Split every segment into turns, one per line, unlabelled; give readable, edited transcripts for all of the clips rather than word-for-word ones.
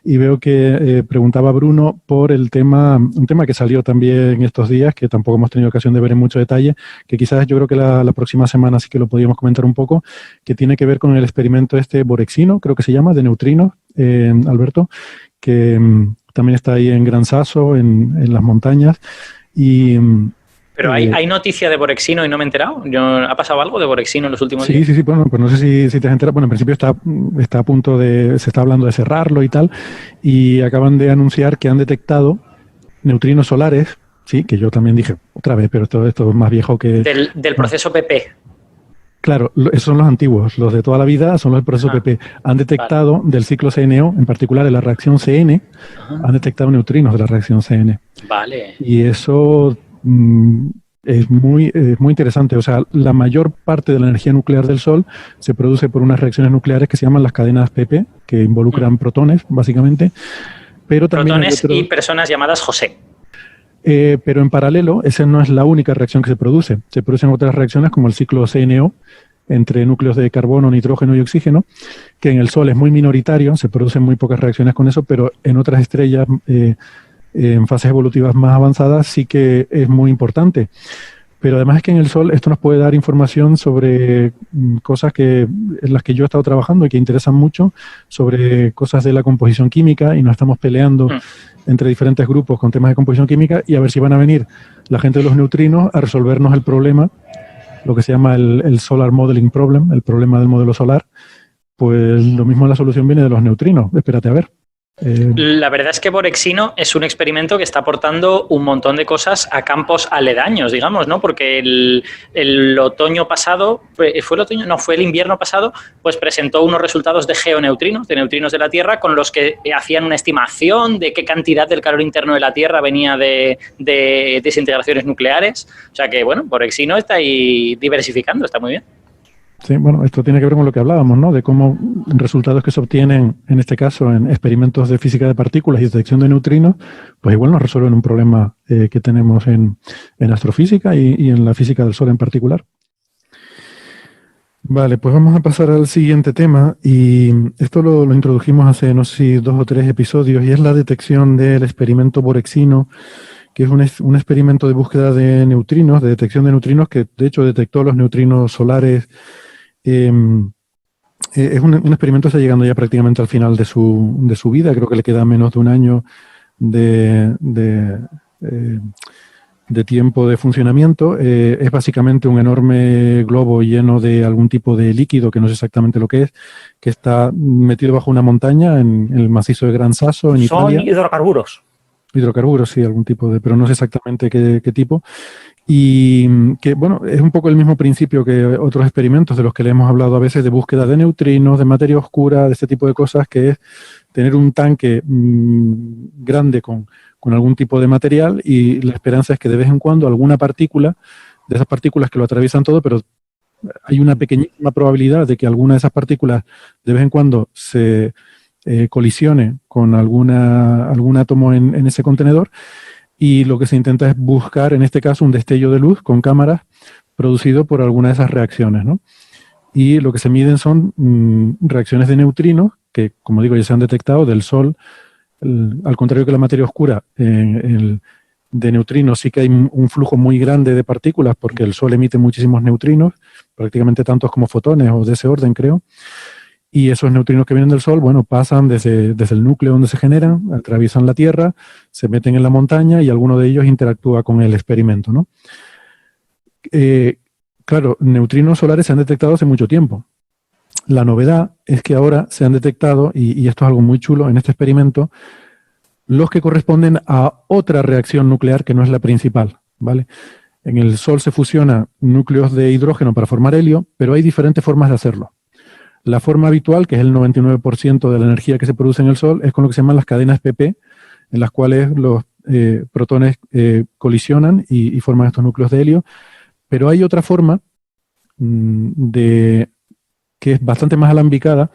y veo que preguntaba Bruno por el tema, un tema que salió también estos días, que tampoco hemos tenido ocasión de ver en mucho detalle, que quizás yo creo que la próxima semana sí que lo podríamos comentar un poco, que tiene que ver con el experimento Borexino, creo que se llama, de neutrinos, Alberto, que también está ahí en Gran Sasso, en las montañas, y...
Pero hay noticia de Borexino y no me he enterado. ¿Ha pasado algo de Borexino en los últimos días?
Sí, bueno, pues no sé si te has enterado. Bueno, en principio está a punto se está hablando de cerrarlo y tal, y acaban de anunciar que han detectado neutrinos solares, sí, que yo también dije otra vez, pero esto es más viejo que...
Del proceso PP.
Claro, esos son los antiguos, los de toda la vida son los del proceso PP. Han detectado del ciclo CNO, en particular de la reacción CN, han detectado neutrinos de la reacción CN.
Vale.
Y eso es muy interesante. O sea, la mayor parte de la energía nuclear del Sol se produce por unas reacciones nucleares que se llaman las cadenas PP, que involucran protones, básicamente. Pero también
protones y personas llamadas José.
Pero en paralelo, esa no es la única reacción que se produce. Se producen otras reacciones como el ciclo CNO, entre núcleos de carbono, nitrógeno y oxígeno, que en el Sol es muy minoritario, se producen muy pocas reacciones con eso, pero en otras estrellas, en fases evolutivas más avanzadas, sí que es muy importante. Pero además es que en el Sol esto nos puede dar información sobre cosas en las que yo he estado trabajando y que interesan mucho, sobre cosas de la composición química, y nos estamos peleando entre diferentes grupos con temas de composición química, y a ver si van a venir la gente de los neutrinos a resolvernos el problema, lo que se llama el Solar Modeling Problem, el problema del modelo solar. Pues lo mismo, la solución viene de los neutrinos. Espérate a ver.
La verdad es que Borexino es un experimento que está aportando un montón de cosas a campos aledaños, digamos, ¿no? Porque el otoño pasado, ¿fue el otoño? No, fue el invierno pasado, pues presentó unos resultados de geoneutrinos, de neutrinos de la Tierra, con los que hacían una estimación de qué cantidad del calor interno de la Tierra venía de desintegraciones nucleares. O sea que, bueno, Borexino está ahí diversificando, está muy bien.
Sí, bueno, esto tiene que ver con lo que hablábamos, ¿no? De cómo resultados que se obtienen, en este caso, en experimentos de física de partículas y detección de neutrinos, pues igual nos resuelven un problema que tenemos en astrofísica y en la física del Sol en particular. Vale, pues vamos a pasar al siguiente tema, y esto lo introdujimos hace, no sé si 2 o 3 episodios, y es la detección del experimento Borexino, que es un experimento de búsqueda de neutrinos, de detección de neutrinos, que de hecho detectó los neutrinos solares. Es un experimento que está llegando ya prácticamente al final de su vida. Creo que le queda menos de un año de tiempo de funcionamiento. Es básicamente un enorme globo lleno de algún tipo de líquido, que no sé exactamente lo que es, que está metido bajo una montaña en el macizo de Gran Sasso, en Italia.
Son hidrocarburos.
Hidrocarburos, sí, algún tipo pero no sé exactamente qué tipo. Y que, bueno, es un poco el mismo principio que otros experimentos de los que le hemos hablado a veces, de búsqueda de neutrinos, de materia oscura, de este tipo de cosas, que es tener un tanque grande con algún tipo de material, y la esperanza es que de vez en cuando alguna partícula, de esas partículas que lo atraviesan todo, pero hay una pequeñísima probabilidad de que alguna de esas partículas de vez en cuando se colisione con algún átomo en ese contenedor. Y lo que se intenta es buscar, en este caso, un destello de luz con cámaras producido por alguna de esas reacciones, ¿no? Y lo que se miden son reacciones de neutrinos, que, como digo, ya se han detectado del Sol. Al contrario que la materia oscura, de neutrinos sí que hay un flujo muy grande de partículas, porque el Sol emite muchísimos neutrinos, prácticamente tantos como fotones, o de ese orden, creo. Y esos neutrinos que vienen del Sol, bueno, pasan desde el núcleo donde se generan, atraviesan la Tierra, se meten en la montaña, y alguno de ellos interactúa con el experimento, ¿no? Claro, neutrinos solares se han detectado hace mucho tiempo. La novedad es que ahora se han detectado, y esto es algo muy chulo en este experimento, los que corresponden a otra reacción nuclear que no es la principal, ¿vale? En el Sol se fusionan núcleos de hidrógeno para formar helio, pero hay diferentes formas de hacerlo. La forma habitual, que es el 99% de la energía que se produce en el Sol, es con lo que se llaman las cadenas PP, en las cuales los protones colisionan y forman estos núcleos de helio. Pero hay otra forma que es bastante más alambicada,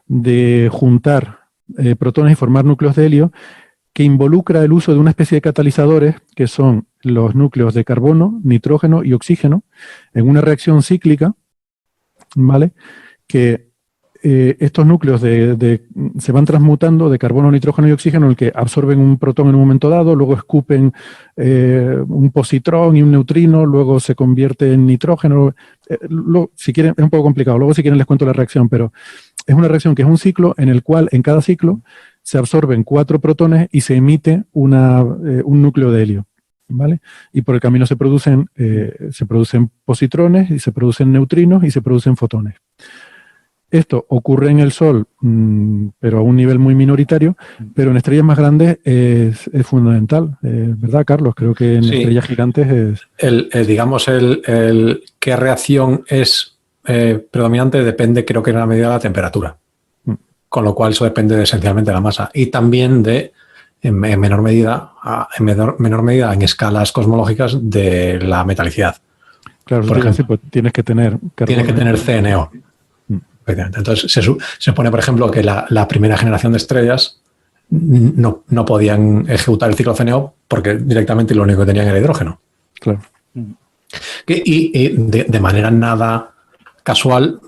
de juntar protones y formar núcleos de helio, que involucra el uso de una especie de catalizadores, que son los núcleos de carbono, nitrógeno y oxígeno, en una reacción cíclica, ¿vale? Que estos núcleos se van transmutando de carbono, nitrógeno y oxígeno, en el que absorben un protón en un momento dado, luego escupen un positrón y un neutrino, luego se convierte en nitrógeno. Si quieren, es un poco complicado, luego si quieren les cuento la reacción, pero es una reacción que es un ciclo en el cual en cada ciclo se absorben 4 protones y se emite un núcleo de helio, ¿vale? Y por el camino se producen positrones y se producen neutrinos y se producen fotones. Esto ocurre en el Sol, pero a un nivel muy minoritario, pero en estrellas más grandes es fundamental, ¿verdad, Carlos? Creo que en estrellas gigantes es...
digamos, qué reacción es predominante depende, creo que en una medida, de la temperatura. Con lo cual eso depende esencialmente de la masa. Y también en menor medida en escalas cosmológicas de la metalicidad.
Claro, por ejemplo, pues tienes que tener carbono.
Tienes que tener CNO. Entonces se pone, por ejemplo, que la primera generación de estrellas no podían ejecutar el ciclo CNO porque directamente lo único que tenían era hidrógeno.
Claro.
Y de manera nada casual,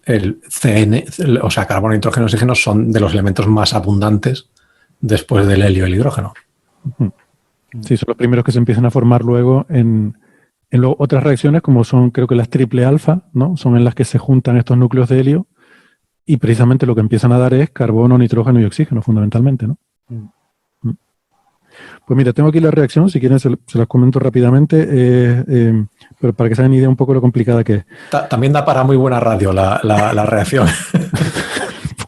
el CN, o sea, carbono, nitrógeno y oxígeno son de los elementos más abundantes después del helio y el hidrógeno.
Sí, son los primeros que se empiezan a formar luego en otras reacciones, como son, creo que las triple alfa, ¿no? Son en las que se juntan estos núcleos de helio y precisamente lo que empiezan a dar es carbono, nitrógeno y oxígeno, fundamentalmente, ¿no? Pues mira, tengo aquí la reacción, si quieren se las comento rápidamente, pero para que se hagan idea un poco lo complicada que es.
También da para muy buena radio la reacción.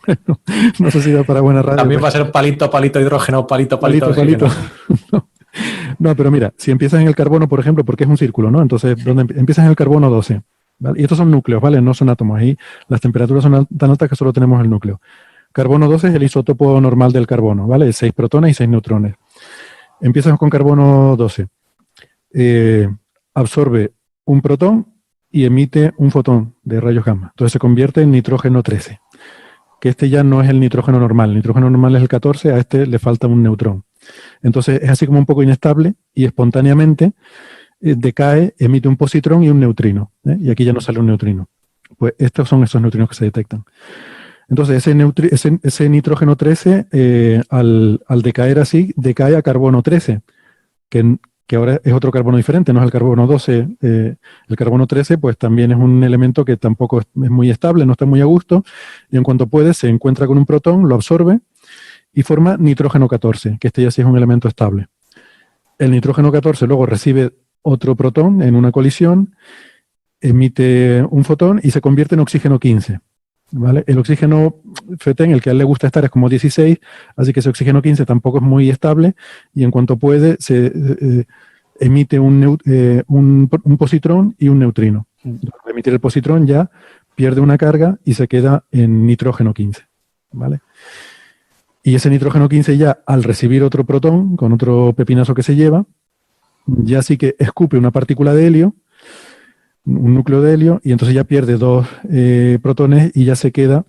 Bueno, no sé si da para buena radio.
También va a ser palito, palito, hidrógeno, palito, palito.
No, pero mira, si empiezas en el carbono, por ejemplo, porque es un círculo, ¿no? Entonces, donde empiezas en el carbono 12, ¿vale? Y estos son núcleos, ¿vale? No son átomos. Ahí las temperaturas son tan altas que solo tenemos el núcleo. Carbono 12 es el isótopo normal del carbono, ¿vale? 6 protones y 6 neutrones. Empiezas con carbono 12. Absorbe un protón y emite un fotón de rayos gamma. Entonces se convierte en nitrógeno 13. Que este ya no es el nitrógeno normal. El nitrógeno normal es el 14, a este le falta un neutrón. Entonces es así como un poco inestable y espontáneamente decae, emite un positrón y un neutrino. Y aquí ya no sale un neutrino. Pues estos son esos neutrinos que se detectan. Entonces ese nitrógeno 13, al decaer así, decae a carbono 13, que ahora es otro carbono diferente, no es el carbono 12. El carbono 13 pues también es un elemento que tampoco es muy estable, no está muy a gusto, y en cuanto puede se encuentra con un protón, lo absorbe y forma nitrógeno 14, que este ya sí es un elemento estable. El nitrógeno 14 luego recibe otro protón en una colisión, emite un fotón y se convierte en oxígeno 15. ¿Vale? El oxígeno fetén, el que a él le gusta estar, es como 16, así que ese oxígeno 15 tampoco es muy estable y en cuanto puede se emite un positrón y un neutrino. Al emitir el positrón ya pierde una carga y se queda en nitrógeno 15. ¿Vale? Y ese nitrógeno 15 ya, al recibir otro protón, con otro pepinazo que se lleva, ya sí que escupe una partícula de helio, un núcleo de helio, y entonces ya pierde 2 protones y ya se queda,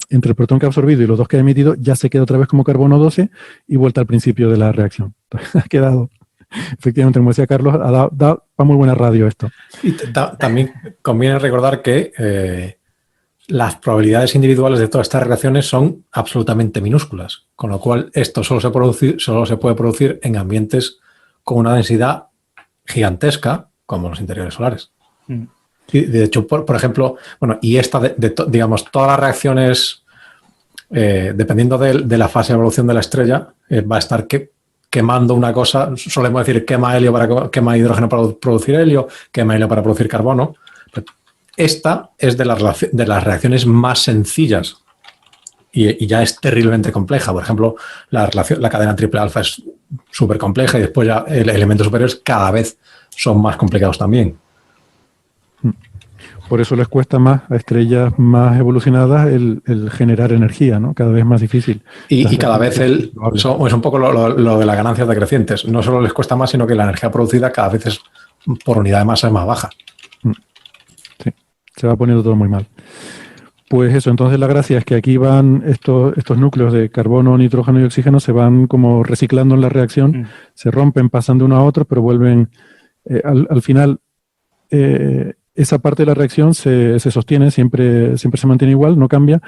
entre el protón que ha absorbido y los 2 que ha emitido, ya se queda otra vez como carbono 12 y vuelta al principio de la reacción. Ha quedado, efectivamente, como decía Carlos, da para muy buena radio esto.
Y también conviene recordar que las probabilidades individuales de todas estas reacciones son absolutamente minúsculas, con lo cual esto solo se puede producir en ambientes con una densidad gigantesca, como los interiores solares. Y de hecho, por ejemplo, bueno, y esta, digamos, todas las reacciones, dependiendo de la fase de evolución de la estrella, va a estar quemando una cosa. Solemos decir quema hidrógeno para producir helio, quema helio para producir carbono. Esta es de las reacciones más sencillas y ya es terriblemente compleja. Por ejemplo, la cadena triple alfa es súper compleja y después ya elementos superiores cada vez son más complicados también.
Por eso les cuesta más a estrellas más evolucionadas el generar energía, ¿no? Cada vez más difícil.
Y cada vez es un poco lo de las ganancias decrecientes. No solo les cuesta más, sino que la energía producida cada vez es por unidad de masa es más baja.
Sí, se va poniendo todo muy mal. Pues eso, entonces la gracia es que aquí van estos núcleos de carbono, nitrógeno y oxígeno se van como reciclando en la reacción, se rompen, pasan de uno a otro, pero vuelven al final... esa parte de la reacción se sostiene, siempre se mantiene igual, no cambia,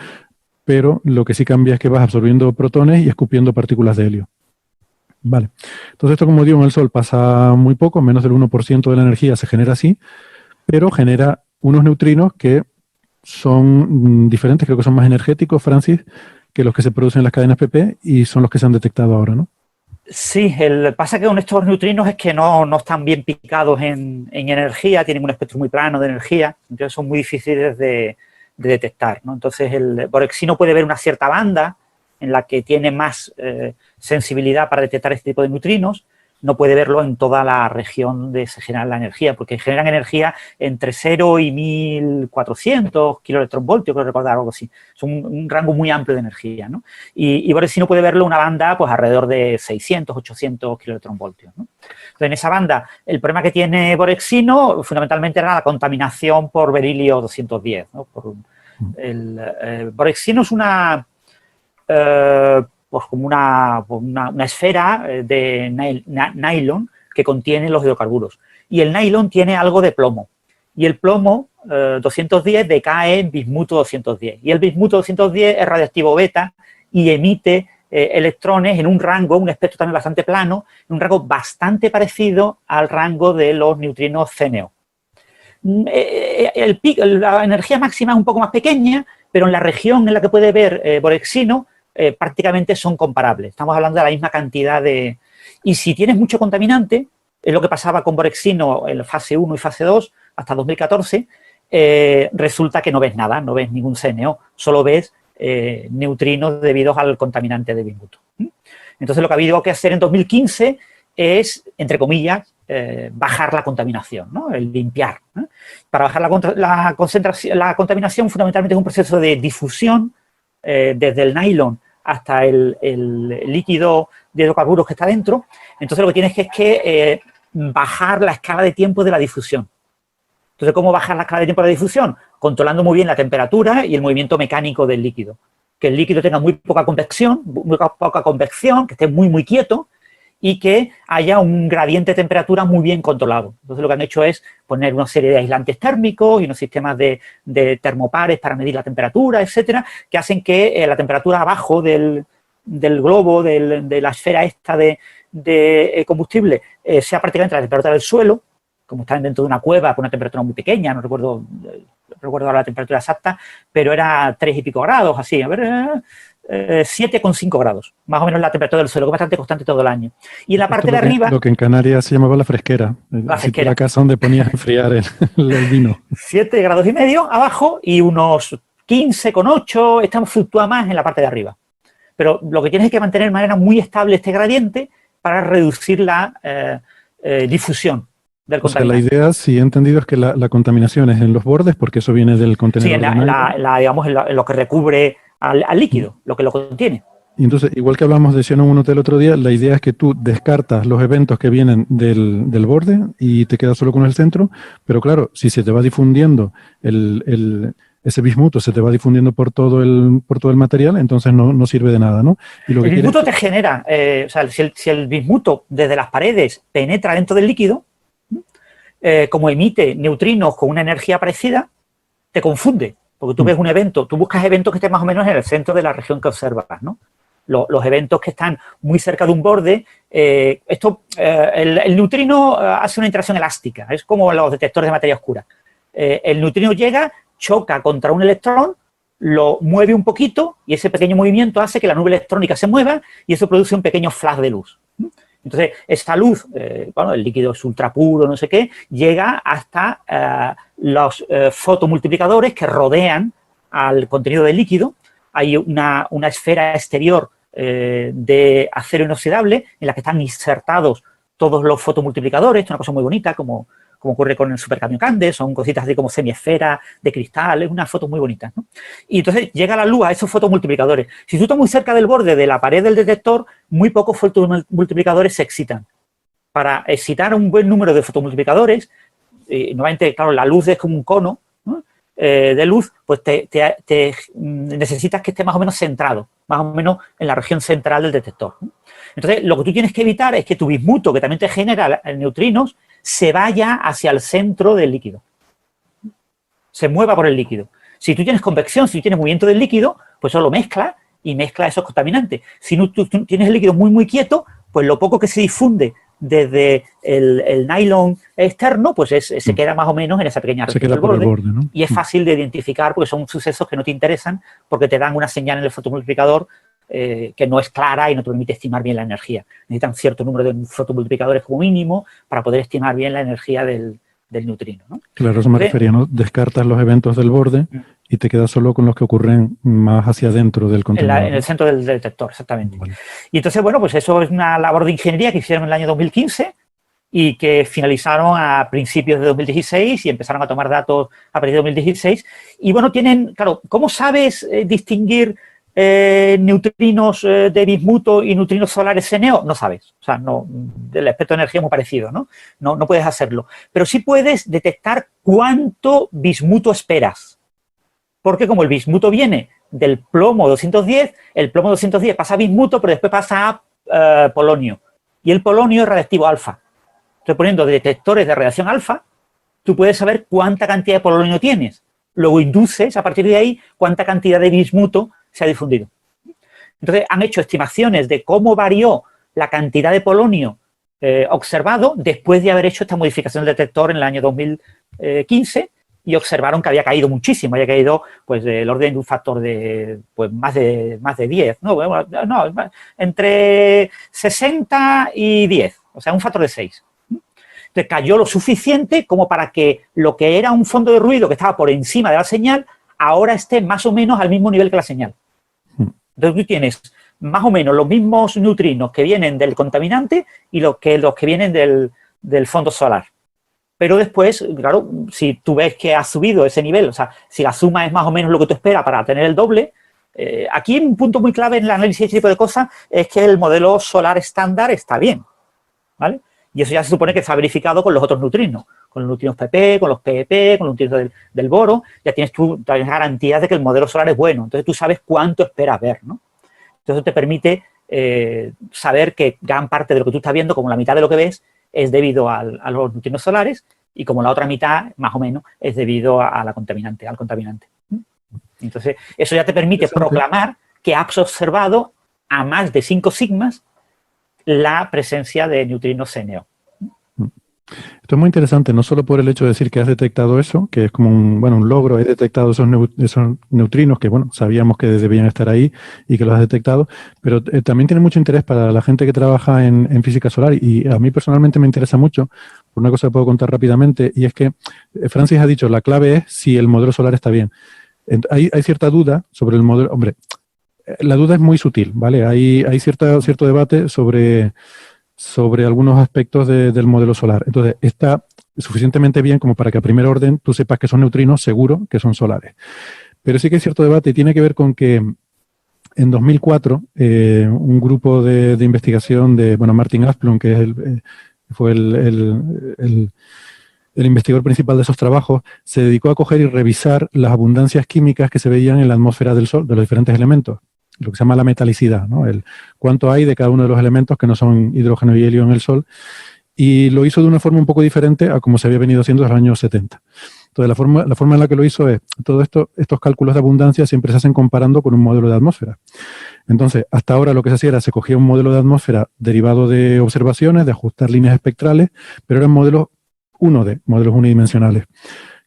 pero lo que sí cambia es que vas absorbiendo protones y escupiendo partículas de helio. Vale. Entonces esto, como digo, en el Sol pasa muy poco, menos del 1% de la energía se genera así, pero genera unos neutrinos que son diferentes, creo que son más energéticos, Francis, que los que se producen en las cadenas PP y son los que se han detectado ahora, ¿no?
Sí, pasa que con estos neutrinos es que no están bien picados en energía, tienen un espectro muy plano de energía, entonces son muy difíciles de detectar, ¿no? Entonces el borexino puede ver una cierta banda en la que tiene más sensibilidad para detectar este tipo de neutrinos, no puede verlo en toda la región donde se genera la energía, porque generan energía entre 0 y 1400 kiloelectronvoltios, creo recordar algo así. Es un rango muy amplio de energía, ¿no? Y borexino puede verlo en una banda pues alrededor de 600, 800 kiloelectronvoltios, ¿no? Entonces, en esa banda, el problema que tiene borexino fundamentalmente era la contaminación por berilio 210, ¿no? Borexino es pues como una esfera de nylon que contiene los hidrocarburos. Y el nylon tiene algo de plomo. Y el plomo 210 decae en bismuto 210. Y el bismuto 210 es radiactivo beta y emite electrones en un rango, un espectro también bastante plano, en un rango bastante parecido al rango de los neutrinos CNO. La energía máxima es un poco más pequeña, pero en la región en la que puede ver borexino, prácticamente son comparables. Estamos hablando de la misma cantidad de... Y si tienes mucho contaminante, es lo que pasaba con borexino en fase 1 y fase 2 hasta 2014, resulta que no ves nada, no ves ningún CNO, solo ves neutrinos debido al contaminante de bismuto. Entonces lo que ha habido que hacer en 2015 es, entre comillas, bajar la contaminación, ¿no? El limpiar, ¿no? Para bajar la contaminación fundamentalmente es un proceso de difusión desde el nylon hasta el líquido de hidrocarburos que está dentro. Entonces lo que tienes es que bajar la escala de tiempo de la difusión. Entonces, ¿cómo bajar la escala de tiempo de la difusión? Controlando muy bien la temperatura y el movimiento mecánico del líquido. Que el líquido tenga muy poca convección, que esté muy quieto y que haya un gradiente de temperatura muy bien controlado. Entonces, lo que han hecho es poner una serie de aislantes térmicos y unos sistemas de termopares para medir la temperatura, etcétera, que hacen que la temperatura abajo del globo, de la esfera esta de combustible, sea prácticamente la temperatura del suelo, como están dentro de una cueva con una temperatura muy pequeña, no recuerdo ahora la temperatura exacta, pero era 3 y pico grados, así, 7,5 grados, más o menos la temperatura del suelo, que es bastante constante todo el año. Y en la parte de arriba...
Lo que en Canarias se llamaba la fresquera. La casa donde ponías a enfriar el vino.
7 grados y medio abajo y unos 15,8, fluctúa más en la parte de arriba. Pero lo que tienes es que mantener de manera muy estable este gradiente para reducir la difusión del contaminante.
O sea, la idea, si he entendido, es que la contaminación es en los bordes, porque eso viene del contenedor.
Sí, digamos, en lo que recubre al líquido, lo que lo contiene.
Y entonces, igual que hablamos de Xenon 1T el otro día, la idea es que tú descartas los eventos que vienen del borde y te quedas solo con el centro, pero claro, si se te va difundiendo ese bismuto, se te va difundiendo por todo el material, entonces no sirve de nada, ¿no? Y lo que
el bismuto te genera, o sea, si el bismuto desde las paredes penetra dentro del líquido, como emite neutrinos con una energía parecida, te confunde. Porque tú ves un evento, tú buscas eventos que estén más o menos en el centro de la región que observas, ¿no? Los eventos que están muy cerca de un borde, el neutrino hace una interacción elástica, es como los detectores de materia oscura. El neutrino llega, choca contra un electrón, lo mueve un poquito y ese pequeño movimiento hace que la nube electrónica se mueva y eso produce un pequeño flash de luz. Entonces, esta luz, el líquido es ultra puro, no sé qué, llega hasta los fotomultiplicadores que rodean al contenido del líquido. Hay una esfera exterior de acero inoxidable en la que están insertados todos los fotomultiplicadores. Esto es una cosa muy bonita, como ocurre con el supercambio Candes, son cositas así como semiesferas de cristal, es unas fotos muy bonitas, ¿no? Y entonces llega la luz a esos fotomultiplicadores. Si tú estás muy cerca del borde de la pared del detector, muy pocos fotomultiplicadores se excitan. Para excitar un buen número de fotomultiplicadores, nuevamente, claro, la luz es como un cono, ¿no? De luz, pues necesitas que esté más o menos centrado, más o menos en la región central del detector, ¿no? Entonces, lo que tú tienes que evitar es que tu bismuto, que también te genera neutrinos, se vaya hacia el centro del líquido. se mueva por el líquido. Si tú tienes convección, si tú tienes movimiento del líquido, pues eso lo mezcla y mezcla esos contaminantes. Si tú tienes el líquido muy, muy quieto, pues lo poco que se difunde desde el nylon externo, pues se queda más o menos en esa pequeña región del borde, ¿no? Y es fácil de identificar porque son sucesos que no te interesan porque te dan una señal en el fotomultiplicador que no es clara y no te permite estimar bien la energía. Necesitan cierto número de fotomultiplicadores como mínimo para poder estimar bien la energía del neutrino, ¿no?
Claro, eso me refería, ¿no? Descartas los eventos del borde y te quedas solo con los que ocurren más hacia adentro del contenedor.
En el centro del detector, exactamente.
Vale.
Y entonces, bueno, pues eso es una labor de ingeniería que hicieron en el año 2015 y que finalizaron a principios de 2016 y empezaron a tomar datos a partir de 2016. Y bueno, tienen, claro, ¿cómo sabes distinguir neutrinos de bismuto y neutrinos solares CNO? No sabes. O sea, no, el espectro de energía es muy parecido, ¿no? No puedes hacerlo. Pero sí puedes detectar cuánto bismuto esperas. Porque como el bismuto viene del plomo 210, el plomo 210 pasa a bismuto, pero después pasa a polonio. Y el polonio es radiactivo alfa. Entonces, poniendo detectores de radiación alfa, tú puedes saber cuánta cantidad de polonio tienes. Luego induces, a partir de ahí, cuánta cantidad de bismuto se ha difundido. Entonces, han hecho estimaciones de cómo varió la cantidad de polonio observado después de haber hecho esta modificación del detector en el año 2015 y observaron que había caído muchísimo, había caído pues del orden de un factor de pues más de 10, no, entre 60 y 10, o sea, un factor de 6. Entonces cayó lo suficiente como para que lo que era un fondo de ruido que estaba por encima de la señal ahora esté más o menos al mismo nivel que la señal. Entonces tú tienes más o menos los mismos neutrinos que vienen del contaminante y los que vienen del fondo solar. Pero después, claro, si tú ves que ha subido ese nivel, o sea, si la suma es más o menos lo que tú esperas para tener el doble, aquí un punto muy clave en el análisis de este tipo de cosas es que el modelo solar estándar está bien, ¿vale? Y eso ya se supone que está verificado con los otros neutrinos, con los neutrinos PP, con los PEP, con los neutrinos del boro, ya tienes garantías de que el modelo solar es bueno, entonces tú sabes cuánto esperas ver, ¿no? Entonces eso te permite saber que gran parte de lo que tú estás viendo, como la mitad de lo que ves, es debido a los neutrinos solares y como la otra mitad, más o menos, es debido al contaminante. Entonces, eso ya te permite proclamar que has observado a más de 5 sigmas la presencia de neutrinos CNO.
Esto es muy interesante, no solo por el hecho de decir que has detectado eso, que es como un logro, he detectado esos neutrinos que, bueno, sabíamos que debían estar ahí y que los has detectado, pero también tiene mucho interés para la gente que trabaja en física solar y a mí personalmente me interesa mucho, por una cosa que puedo contar rápidamente, y es que Francis ha dicho, la clave es si el modelo solar está bien. Hay cierta duda sobre el modelo, hombre, la duda es muy sutil, ¿vale? Hay cierto debate sobre algunos aspectos del modelo solar. Entonces, está suficientemente bien como para que a primer orden tú sepas que son neutrinos, seguro que son solares. Pero sí que hay cierto debate y tiene que ver con que en 2004 un grupo de investigación de, Martin Asplund, que fue el investigador principal de esos trabajos, se dedicó a coger y revisar las abundancias químicas que se veían en la atmósfera del Sol, de los diferentes elementos, lo que se llama la metalicidad, ¿no? Cuánto hay de cada uno de los elementos que no son hidrógeno y helio en el Sol, y lo hizo de una forma un poco diferente a como se había venido haciendo desde los años 70. Entonces, la forma en la que lo hizo es, estos cálculos de abundancia siempre se hacen comparando con un modelo de atmósfera. Entonces, hasta ahora lo que se hacía era, se cogía un modelo de atmósfera derivado de observaciones, de ajustar líneas espectrales, pero eran modelos 1D, modelos unidimensionales,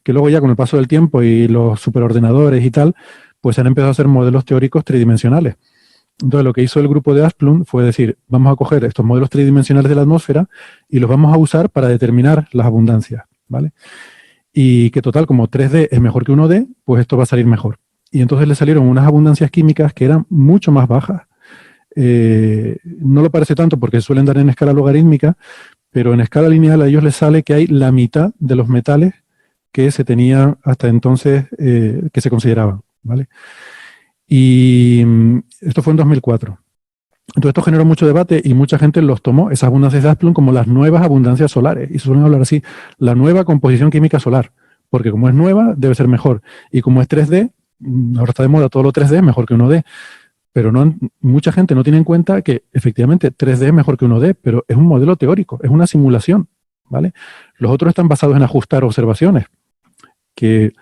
que luego ya con el paso del tiempo y los superordenadores y tal, pues han empezado a hacer modelos teóricos tridimensionales. Entonces, lo que hizo el grupo de Asplund fue decir, vamos a coger estos modelos tridimensionales de la atmósfera y los vamos a usar para determinar las abundancias, ¿vale? Y que total, como 3D es mejor que 1D, pues esto va a salir mejor. Y entonces le salieron unas abundancias químicas que eran mucho más bajas. No lo parece tanto porque suelen dar en escala logarítmica, pero en escala lineal a ellos les sale que hay la mitad de los metales que se tenían hasta entonces, que se consideraban, ¿vale? Y esto fue en 2004. Entonces esto generó mucho debate y mucha gente los tomó, esas abundancias de Asplund, como las nuevas abundancias solares. Y suelen hablar así, la nueva composición química solar. Porque como es nueva, debe ser mejor. Y como es 3D, ahora está de moda todo lo 3D, mejor que 1D. Pero mucha gente no tiene en cuenta que efectivamente 3D es mejor que 1D, pero es un modelo teórico, es una simulación, ¿vale? Los otros están basados en ajustar observaciones, que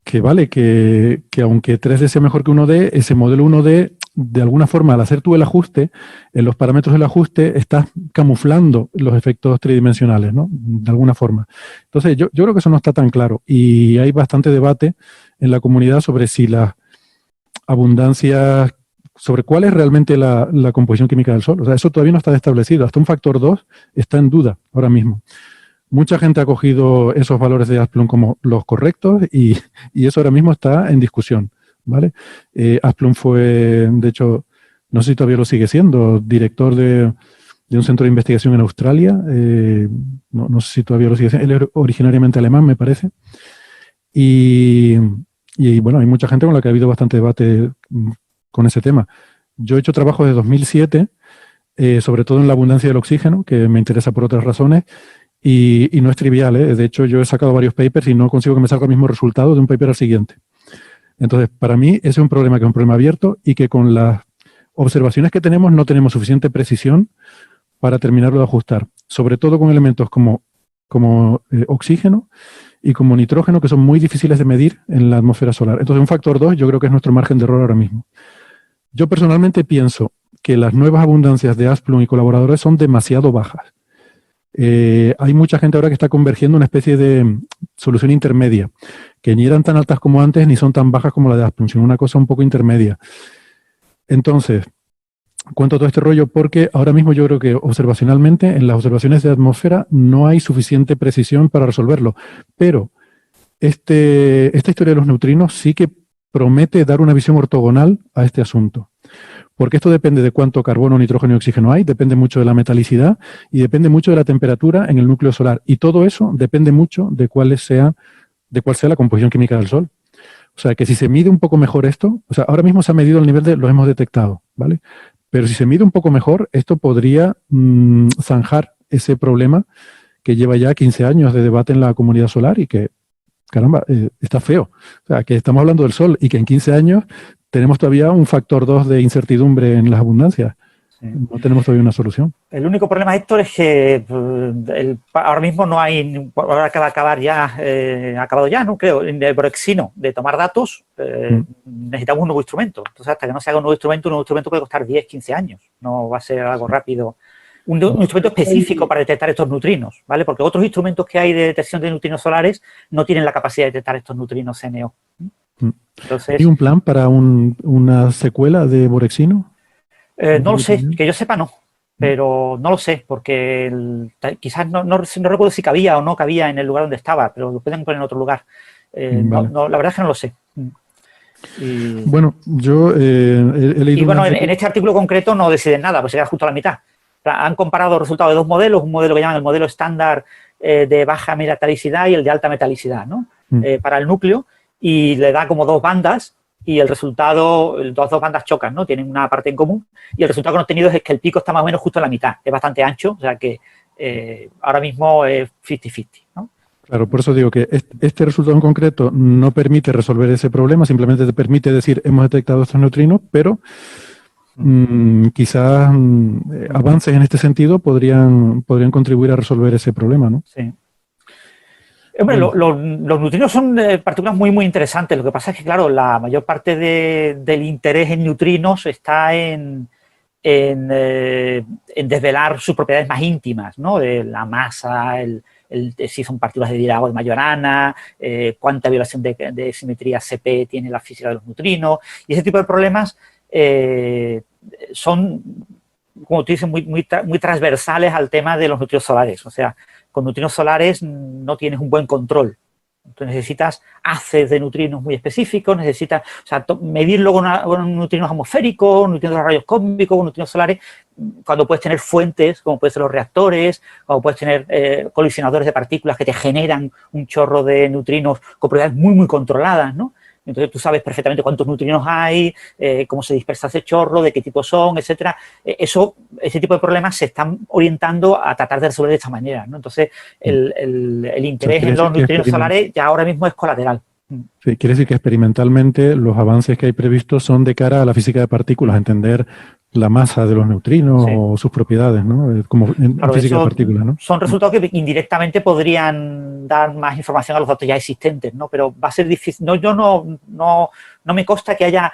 que vale, que aunque 3D sea mejor que 1D, ese modelo 1D, de alguna forma, al hacer tú el ajuste, en los parámetros del ajuste, estás camuflando los efectos tridimensionales, ¿no? De alguna forma. Entonces, yo creo que eso no está tan claro. Y hay bastante debate en la comunidad sobre si las abundancias, sobre cuál es realmente la composición química del Sol. O sea, eso todavía no está establecido. Hasta un factor 2 está en duda ahora mismo. Mucha gente ha cogido esos valores de Asplund como los correctos y eso ahora mismo está en discusión, ¿vale? Asplund fue, de hecho, no sé si todavía lo sigue siendo, director de un centro de investigación en Australia. No sé si todavía lo sigue siendo. Él es originariamente alemán, me parece. Y bueno, hay mucha gente con la que ha habido bastante debate con ese tema. Yo he hecho trabajo desde 2007, sobre todo en la abundancia del oxígeno, que me interesa por otras razones. Y no es trivial, ¿eh? De hecho, yo he sacado varios papers y no consigo que me salga el mismo resultado de un paper al siguiente. Entonces, para mí, ese es un problema que es un problema abierto y que con las observaciones que tenemos no tenemos suficiente precisión para terminarlo de ajustar. Sobre todo con elementos como oxígeno y como nitrógeno, que son muy difíciles de medir en la atmósfera solar. Entonces, un factor 2 yo creo que es nuestro margen de error ahora mismo. Yo personalmente pienso que las nuevas abundancias de Asplund y colaboradores son demasiado bajas. Hay mucha gente ahora que está convergiendo una especie de solución intermedia, que ni eran tan altas como antes ni son tan bajas como la de Asplund, sino una cosa un poco intermedia. Entonces, cuento todo este rollo porque ahora mismo yo creo que observacionalmente en las observaciones de atmósfera no hay suficiente precisión para resolverlo, pero esta historia de los neutrinos sí que promete dar una visión ortogonal a este asunto. Porque esto depende de cuánto carbono, nitrógeno y oxígeno hay, depende mucho de la metalicidad y depende mucho de la temperatura en el núcleo solar. Y todo eso depende mucho de cuál sea la composición química del Sol. O sea, que si se mide un poco mejor esto, o sea, ahora mismo se ha medido el nivel lo hemos detectado, ¿vale? Pero si se mide un poco mejor, esto podría zanjar ese problema que lleva ya 15 años de debate en la comunidad solar y que, caramba, está feo. O sea, que estamos hablando del Sol y que en 15 años tenemos todavía un factor 2 de incertidumbre en las abundancias. Sí. No tenemos todavía una solución.
El único problema, Héctor, es que ahora mismo no hay, ahora que va a acabar ya, acabado ya, no creo, por Exino, de tomar datos, necesitamos un nuevo instrumento. Entonces, hasta que no se haga un nuevo instrumento puede costar 10, 15 años. No va a ser algo rápido. Un instrumento específico para detectar estos neutrinos, ¿vale? Porque otros instrumentos que hay de detección de neutrinos solares no tienen la capacidad de detectar estos neutrinos CNO. Entonces,
¿hay un plan para una secuela de Borexino?
No lo sé, que yo sepa no, pero no lo sé, porque quizás no recuerdo si cabía o no cabía en el lugar donde estaba, pero lo pueden poner en otro lugar. Vale. La verdad es que no lo sé.
Bueno, yo he leído...
Y bueno, en este artículo concreto no deciden nada, pues se queda justo a la mitad. Han comparado los resultados de dos modelos, un modelo que llaman el modelo estándar de baja metalicidad y el de alta metalicidad, ¿no? Para el núcleo, y le da como dos bandas y el resultado, las dos bandas chocan, ¿no? Tienen una parte en común y el resultado que hemos tenido es que el pico está más o menos justo en la mitad, es bastante ancho, o sea que ahora mismo es 50-50, ¿no?
Claro, por eso digo que este resultado en concreto no permite resolver ese problema, simplemente te permite decir hemos detectado estos neutrinos, pero quizás avances en este sentido podrían contribuir a resolver ese problema, ¿no?
Sí. Hombre, los neutrinos son partículas muy, muy interesantes. Lo que pasa es que, claro, la mayor parte del interés en neutrinos está en desvelar sus propiedades más íntimas, ¿no? De la masa, si son partículas de Dirac o de Majorana, cuánta violación de simetría CP tiene la física de los neutrinos. Y ese tipo de problemas son, como tú dices, muy transversales al tema de los neutrinos solares. O sea, con neutrinos solares no tienes un buen control. Tú necesitas haces de neutrinos muy específicos, necesitas, o sea, medirlo con neutrinos atmosféricos, neutrinos de rayos cósmicos, con neutrinos solares, cuando puedes tener fuentes, como pueden ser los reactores, cuando puedes tener colisionadores de partículas que te generan un chorro de neutrinos con propiedades muy, muy controladas, ¿no? Entonces tú sabes perfectamente cuántos neutrinos hay, cómo se dispersa ese chorro, de qué tipo son, etcétera. Ese tipo de problemas se están orientando a tratar de resolver de esta manera, ¿no? Entonces el interés en los neutrinos solares ya ahora mismo es colateral.
Sí, quiere decir que experimentalmente los avances que hay previstos son de cara a la física de partículas, entender la masa de los neutrinos
Sí.
o sus propiedades, ¿no? Como en
Claro,
física de
eso
partículas, ¿no?
son resultados que indirectamente podrían dar más información a los datos ya existentes, ¿no? Pero va a ser difícil. No, yo no me consta que haya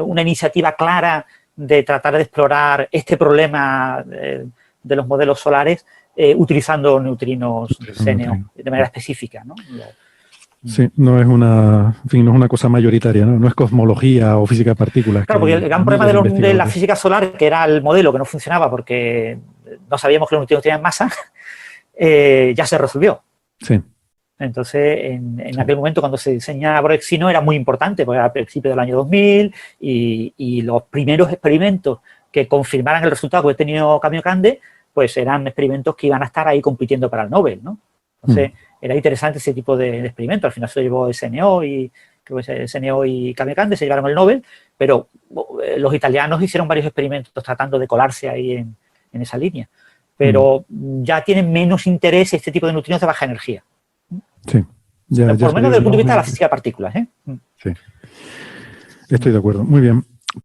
una iniciativa clara de tratar de explorar este problema de los modelos solares utilizando neutrinos CNO de manera específica, ¿no?
Sí, no es una, en fin, no es una cosa mayoritaria, ¿no? No es cosmología o física de partículas.
Claro, porque el gran problema
miles
de la
investigadores.
física solar, que era el modelo que no funcionaba porque no sabíamos que los neutrinos tenían masa, ya se resolvió.
Sí,
Entonces, en aquel momento, cuando se diseña Borexino, era muy importante, porque era a principios del año 2000 y los primeros experimentos que confirmaran el resultado que había tenido Kamiokande, pues eran experimentos que iban a estar ahí compitiendo para el Nobel, ¿no? Entonces, era interesante ese tipo de experimentos. Al final se lo llevó SNO y creo que SNO y Kamiokande se llevaron el Nobel, pero los italianos hicieron varios experimentos tratando de colarse ahí en esa línea. Pero ya tienen menos interés este tipo de neutrinos de baja energía.
sí. Ya
Por lo menos
salió
desde el punto de vista de la
Nobel.
física de partículas, ¿eh?
Sí. Estoy de acuerdo. Muy bien.